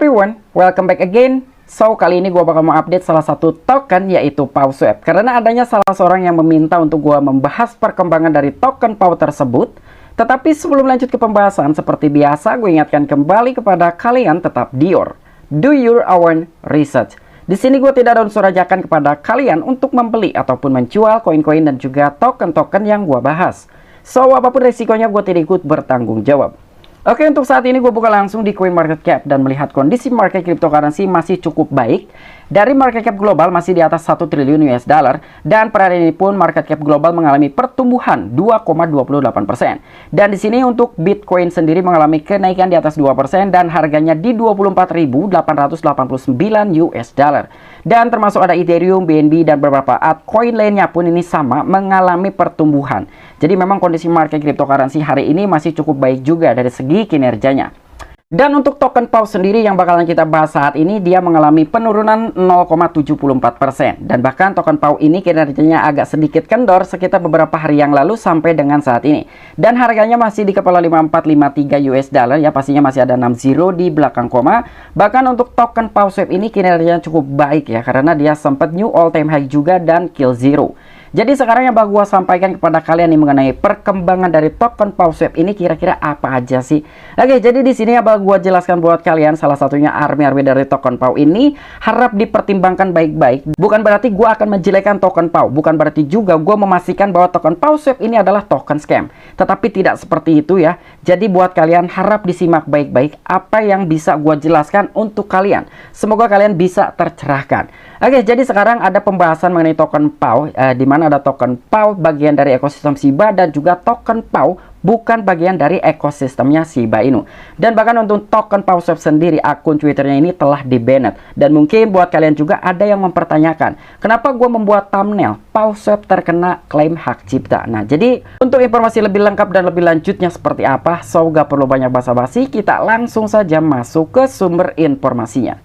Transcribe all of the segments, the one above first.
everyone, welcome back again. So, kali ini gue bakal mau update salah satu token, yaitu PowSwap. Karena adanya salah seorang yang meminta untuk gue membahas perkembangan dari token Pow tersebut. Tetapi sebelum lanjut ke pembahasan, seperti biasa gue ingatkan kembali kepada kalian tetap do your own research. Di sini gue tidak ada unsur ajakan kepada kalian untuk membeli ataupun menjual koin-koin dan juga token-token yang gue bahas. So, apapun resikonya gue tidak ikut bertanggung jawab. Oke, untuk saat ini gue buka langsung di CoinMarketCap dan melihat kondisi market cryptocurrency masih cukup baik. Dari market cap global masih di atas 1 triliun US dollar, dan pada hari ini pun market cap global mengalami pertumbuhan 2,28%. Dan di sini untuk Bitcoin sendiri mengalami kenaikan di atas 2% dan harganya di 24.889 US dollar. Dan termasuk ada Ethereum, BNB dan beberapa altcoin lainnya pun ini sama mengalami pertumbuhan. Jadi memang kondisi market cryptocurrency hari ini masih cukup baik juga dari segi kinerjanya. Dan untuk token Pow sendiri yang bakalan kita bahas saat ini, dia mengalami penurunan 0,74%. Dan bahkan token Pow ini kinerjanya agak sedikit kendor sekitar beberapa hari yang lalu sampai dengan saat ini. Dan harganya masih di kepala 5453 US dollar, ya pastinya masih ada 6 zero di belakang koma. Bahkan untuk token PowSwap ini kinerjanya cukup baik ya, karena dia sempat new all time high juga dan kill zero. Jadi sekarang yang bakal gua sampaikan kepada kalian nih mengenai perkembangan dari token PowSwap ini kira-kira apa aja sih? Oke, jadi di sini yang bakal gua jelaskan buat kalian, salah satunya army dari token Pow ini harap dipertimbangkan baik-baik. Bukan berarti gua akan menjelekkan token Pow, bukan berarti juga gua memastikan bahwa token PowSwap ini adalah token scam. Tetapi tidak seperti itu ya. Jadi buat kalian harap disimak baik-baik apa yang bisa gua jelaskan untuk kalian. Semoga kalian bisa tercerahkan. Oke, jadi sekarang ada pembahasan mengenai token Pow, di mana ada token Pow bagian dari ekosistem Shiba dan juga token Pow bukan bagian dari ekosistemnya Shiba Inu. Dan bahkan untuk token PowSwap sendiri, akun Twitternya ini telah di-banned. Dan mungkin buat kalian juga ada yang mempertanyakan, kenapa gue membuat thumbnail PowSwap terkena klaim hak cipta. Nah, jadi untuk informasi lebih lengkap dan lebih lanjutnya seperti apa, so gak perlu banyak basa-basi, kita langsung saja masuk ke sumber informasinya.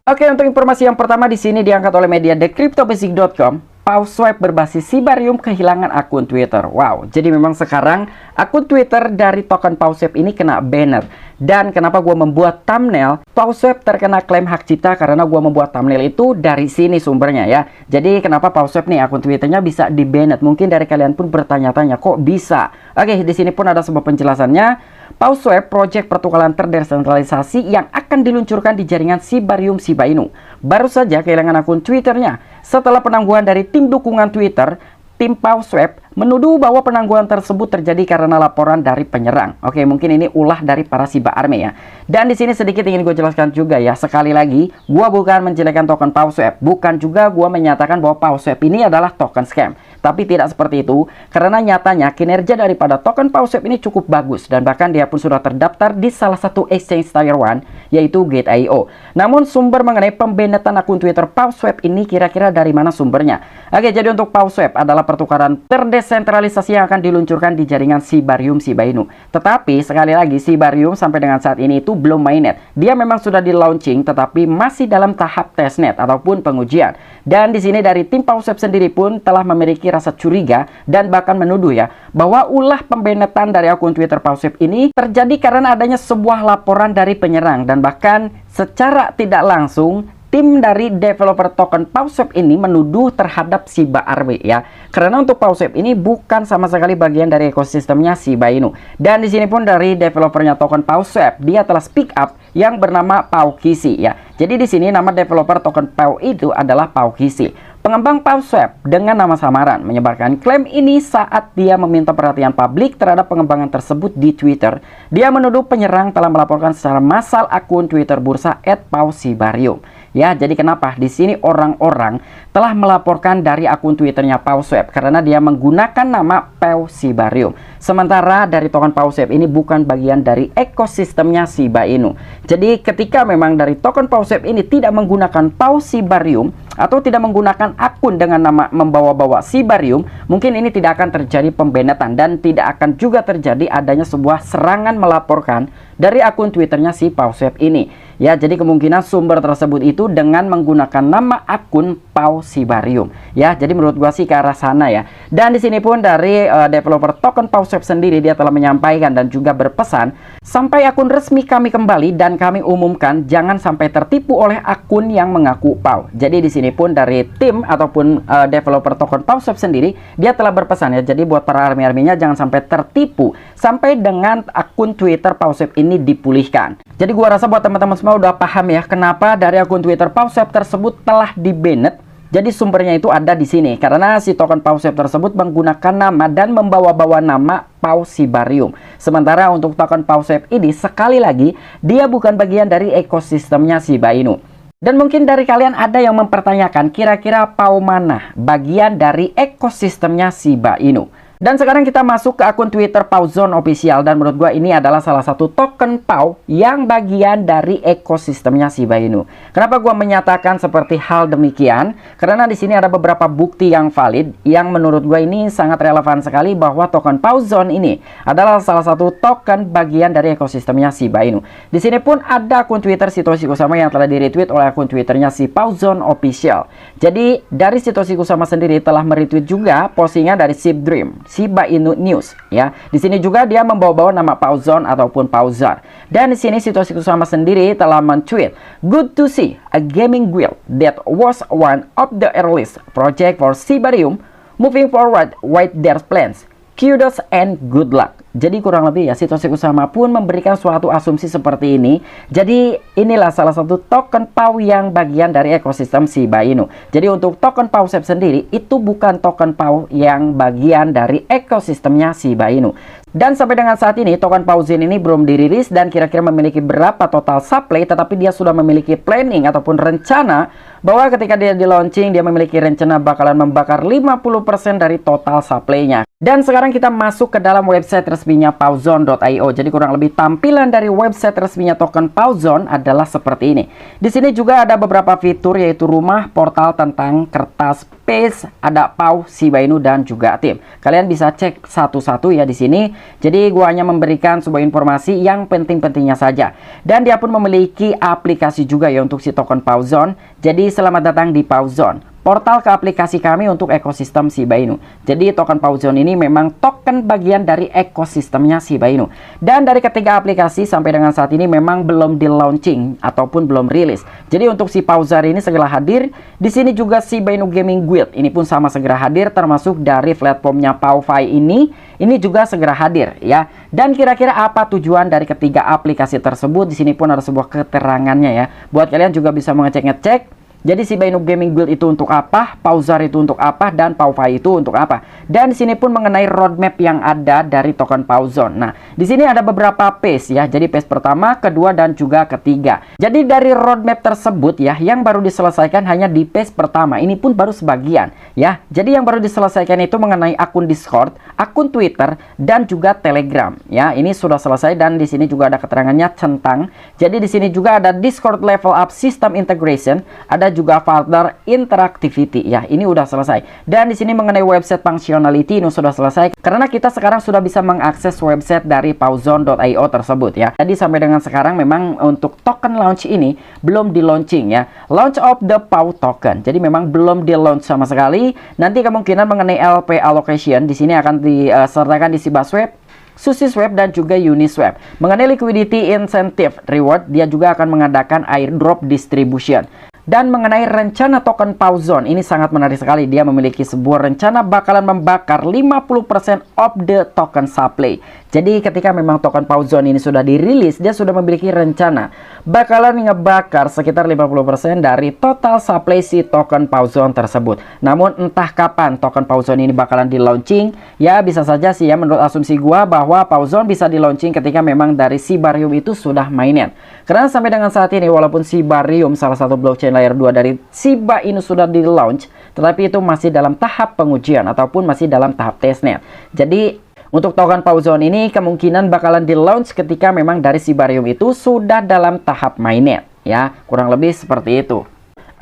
Oke, untuk informasi yang pertama di sini diangkat oleh media thecryptobasic.com. PowSwap berbasis Shibarium kehilangan akun Twitter. Wow, jadi memang sekarang akun Twitter dari token PowSwap ini kena banner. Dan kenapa gue membuat thumbnail PowSwap terkena klaim hak cipta, karena gue membuat thumbnail itu dari sini sumbernya ya. Jadi kenapa PowSwap nih akun Twitternya bisa di banned? Mungkin dari kalian pun bertanya-tanya kok bisa. Oke, di sini pun ada sebuah penjelasannya. PowSwap, proyek pertukaran terdesentralisasi yang akan diluncurkan di jaringan Shibarium Shiba Inu, baru saja kehilangan akun Twitternya setelah penangguhan dari tim dukungan Twitter. Tim PowSwap menuduh bahwa penangguhan tersebut terjadi karena laporan dari penyerang. Oke, mungkin ini ulah dari para Shiba Army ya. Dan di sini sedikit ingin gue jelaskan juga ya. Sekali lagi, gue bukan menjelekkan token PowSwap, bukan juga gue menyatakan bahwa PowSwap ini adalah token scam. Tapi tidak seperti itu, karena nyatanya kinerja daripada token PowSwap ini cukup bagus, dan bahkan dia pun sudah terdaftar di salah satu exchange tier 1, yaitu Gate.io. Namun sumber mengenai pembannetan akun Twitter PowSwap ini kira-kira dari mana sumbernya? Oke, jadi untuk PowSwap adalah pertukaran terdesentralisasi yang akan diluncurkan di jaringan Shibarium Shiba Inu. Tetapi sekali lagi, Shibarium sampai dengan saat ini itu belum mainnet. Dia memang sudah di launching, tetapi masih dalam tahap testnet ataupun pengujian. Dan di sini dari tim PowSwap sendiri pun telah memiliki rasa curiga dan bahkan menuduh ya bahwa ulah pembannetan dari akun Twitter PowSwap ini terjadi karena adanya sebuah laporan dari penyerang, dan bahkan secara tidak langsung tim dari developer token PowSwap ini menuduh terhadap Shiba Army ya. Karena untuk PowSwap ini bukan sama sekali bagian dari ekosistemnya Shiba Inu. Dan di sini pun dari developernya token PowSwap, dia telah speak up yang bernama Powkisi ya. Jadi di sini nama developer token Pow itu adalah Powkisi. Pengembang PowSwap dengan nama samaran menyebarkan klaim ini saat dia meminta perhatian publik terhadap pengembangan tersebut di Twitter. Dia menuduh penyerang telah melaporkan secara massal akun Twitter bursa @PowShibarium. Ya, jadi kenapa di sini orang-orang telah melaporkan dari akun Twitternya PowSwap karena dia menggunakan nama PowShibarium. Sementara dari token PowSwap ini bukan bagian dari ekosistemnya Shiba Inu. Jadi ketika memang dari token PowSwap ini tidak menggunakan PowShibarium atau tidak menggunakan akun dengan nama membawa-bawa Shibarium, mungkin ini tidak akan terjadi pembannetan dan tidak akan juga terjadi adanya sebuah serangan melaporkan dari akun Twitternya si PowSwap ini. Ya, jadi kemungkinan sumber tersebut itu dengan menggunakan nama akun PowShibarium. Ya, jadi menurut gua sih ke arah sana ya. Dan di sini pun dari developer token PowSwap PauSwap sendiri dia telah menyampaikan dan juga berpesan, sampai akun resmi kami kembali dan kami umumkan jangan sampai tertipu oleh akun yang mengaku PAU. Jadi di sini pun dari tim ataupun developer token PauSwap sendiri dia telah berpesan ya. Jadi buat para army-arminya jangan sampai tertipu sampai dengan akun Twitter PauSwap ini dipulihkan. Jadi gua rasa buat teman-teman semua udah paham ya kenapa dari akun Twitter PauSwap tersebut telah di-banned. Jadi sumbernya itu ada di sini karena si token PauSwap tersebut menggunakan nama dan membawa-bawa nama Pau Shibarium. Sementara untuk token PauSwap ini sekali lagi dia bukan bagian dari ekosistemnya Shiba Inu. Dan mungkin dari kalian ada yang mempertanyakan kira-kira Pau mana bagian dari ekosistemnya Shiba Inu. Dan sekarang kita masuk ke akun Twitter PauZone Official dan menurut gua ini adalah salah satu token Pau yang bagian dari ekosistemnya Shiba Inu. Kenapa gua menyatakan seperti hal demikian? Karena di sini ada beberapa bukti yang valid yang menurut gua ini sangat relevan sekali bahwa token PauZone ini adalah salah satu token bagian dari ekosistemnya Shiba Inu. Di sini pun ada akun Twitter Satoshi Kusama yang telah di-retweet oleh akun Twitternya si PauZone Official. Jadi dari Satoshi Kusama sendiri telah meretweet juga postingan dari Shib Dream Shiba Inu News ya. Di sini juga dia membawa-bawa nama PauZone ataupun Pauzar. Dan di sini Satoshi Kusama sendiri telah men-tweet, "Good to see a gaming guild that was one of the earliest project for Shibarium moving forward with their plans. Kudos and good luck." Jadi kurang lebih ya Satoshi Kusama pun memberikan suatu asumsi seperti ini. Jadi inilah salah satu token Pau yang bagian dari ekosistem Shiba Inu. Jadi untuk token PauSwap sendiri itu bukan token Pau yang bagian dari ekosistemnya Shiba Inu. Dan sampai dengan saat ini token PauZone ini belum dirilis dan kira-kira memiliki berapa total supply, tetapi dia sudah memiliki planning ataupun rencana bahwa ketika dia di launching dia memiliki rencana bakalan membakar 50% dari total supply-nya. Dan sekarang kita masuk ke dalam website resminya pauzone.io. Jadi kurang lebih tampilan dari website resminya token PauZone adalah seperti ini. Di sini juga ada beberapa fitur yaitu rumah, portal tentang kertas, page, ada Pau, Shiba Inu dan juga tim. Kalian bisa cek satu-satu ya di sini. Jadi gua hanya memberikan sebuah informasi yang penting-pentingnya saja. Dan dia pun memiliki aplikasi juga ya untuk si token PauZone. Jadi selamat datang di PauZone, portal ke aplikasi kami untuk ekosistem Shiba Inu. Jadi token PauZone ini memang token bagian dari ekosistemnya Shiba Inu. Dan dari ketiga aplikasi sampai dengan saat ini memang belum di launching ataupun belum rilis. Jadi untuk si Pauzar ini segera hadir. Di sini juga Shiba Inu Gaming Guild ini pun sama segera hadir, termasuk dari platformnya PauFi ini juga segera hadir ya. Dan kira-kira apa tujuan dari ketiga aplikasi tersebut? Di sini pun ada sebuah keterangannya ya. Buat kalian juga bisa mengecek-ngecek. Jadi Shiba Inu Gaming Guild itu untuk apa, Pauzar itu untuk apa, dan PauFi itu untuk apa. Dan di sini pun mengenai roadmap yang ada dari token PauZone. Nah, di sini ada beberapa phase ya. Jadi phase pertama, kedua, dan juga ketiga. Jadi dari roadmap tersebut ya, yang baru diselesaikan hanya di phase pertama. Ini pun baru sebagian ya. Jadi yang baru diselesaikan itu mengenai akun Discord, akun Twitter, dan juga Telegram ya. Ini sudah selesai dan di sini juga ada keterangannya centang. Jadi di sini juga ada Discord level up system integration, ada juga further interactivity ya. Ini udah selesai. Dan di sini mengenai website functionality ini sudah selesai karena kita sekarang sudah bisa mengakses website dari pauzone.io tersebut ya. Jadi sampai dengan sekarang memang untuk token launch ini belum di launching ya. Launch of the Pau token. Jadi memang belum di launch sama sekali. Nanti kemungkinan mengenai LP allocation di sini akan disertakan di Sibaswap, SushiSwap, dan juga Uniswap. Mengenai liquidity incentive reward, dia juga akan mengadakan airdrop distribution. Dan mengenai rencana token PauZone ini sangat menarik sekali. Dia memiliki sebuah rencana bakalan membakar 50% of the token supply. Jadi ketika memang token PauZone ini sudah dirilis, dia sudah memiliki rencana bakalan ngebakar sekitar 50% dari total supply si token PauZone tersebut. Namun entah kapan token PauZone ini bakalan di launching, ya bisa saja sih ya menurut asumsi gua bahwa PauZone bisa di launching ketika memang dari Shibarium itu sudah mainnet. Karena sampai dengan saat ini walaupun Shibarium salah satu blockchain layer 2 dari Shiba Inu sudah di launch, tetapi itu masih dalam tahap pengujian ataupun masih dalam tahap testnet. Jadi untuk token PauZone ini kemungkinan bakalan di launch ketika memang dari Shibarium itu sudah dalam tahap mainnet ya, kurang lebih seperti itu.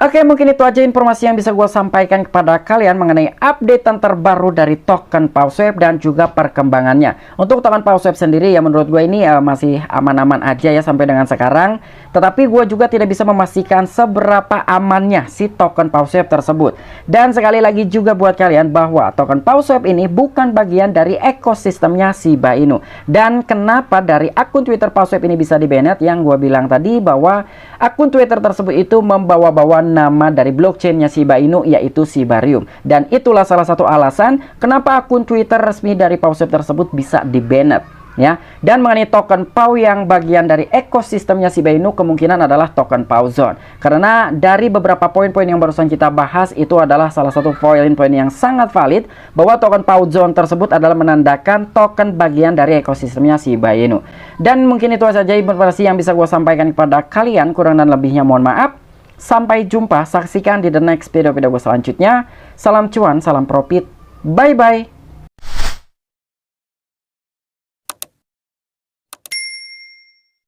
Oke, mungkin itu aja informasi yang bisa gue sampaikan kepada kalian mengenai update terbaru dari token PawSwap dan juga perkembangannya. Untuk token PawSwap sendiri ya menurut gue ini masih aman-aman aja ya sampai dengan sekarang. Tetapi gue juga tidak bisa memastikan seberapa amannya si token PawSwap tersebut. Dan sekali lagi juga buat kalian bahwa token PawSwap ini bukan bagian dari ekosistemnya Shiba Inu. Dan kenapa dari akun Twitter PawSwap ini bisa di-banned? Yang gue bilang tadi bahwa akun Twitter tersebut itu membawa-bawa nama dari blockchainnya Shiba Inu, yaitu Shibarium. Dan itulah salah satu alasan kenapa akun Twitter resmi dari PawSwap tersebut bisa di-banned ya. Dan mengenai token PAW yang bagian dari ekosistemnya Shiba Inu kemungkinan adalah token PawZone. Karena dari beberapa poin-poin yang barusan kita bahas itu adalah salah satu poin-poin yang sangat valid bahwa token PawZone tersebut adalah menandakan token bagian dari ekosistemnya Shiba Inu. Dan mungkin itu saja informasi yang bisa gue sampaikan kepada kalian. Kurang dan lebihnya mohon maaf. Sampai jumpa, saksikan di the next video gue selanjutnya. Salam cuan, salam profit, bye-bye.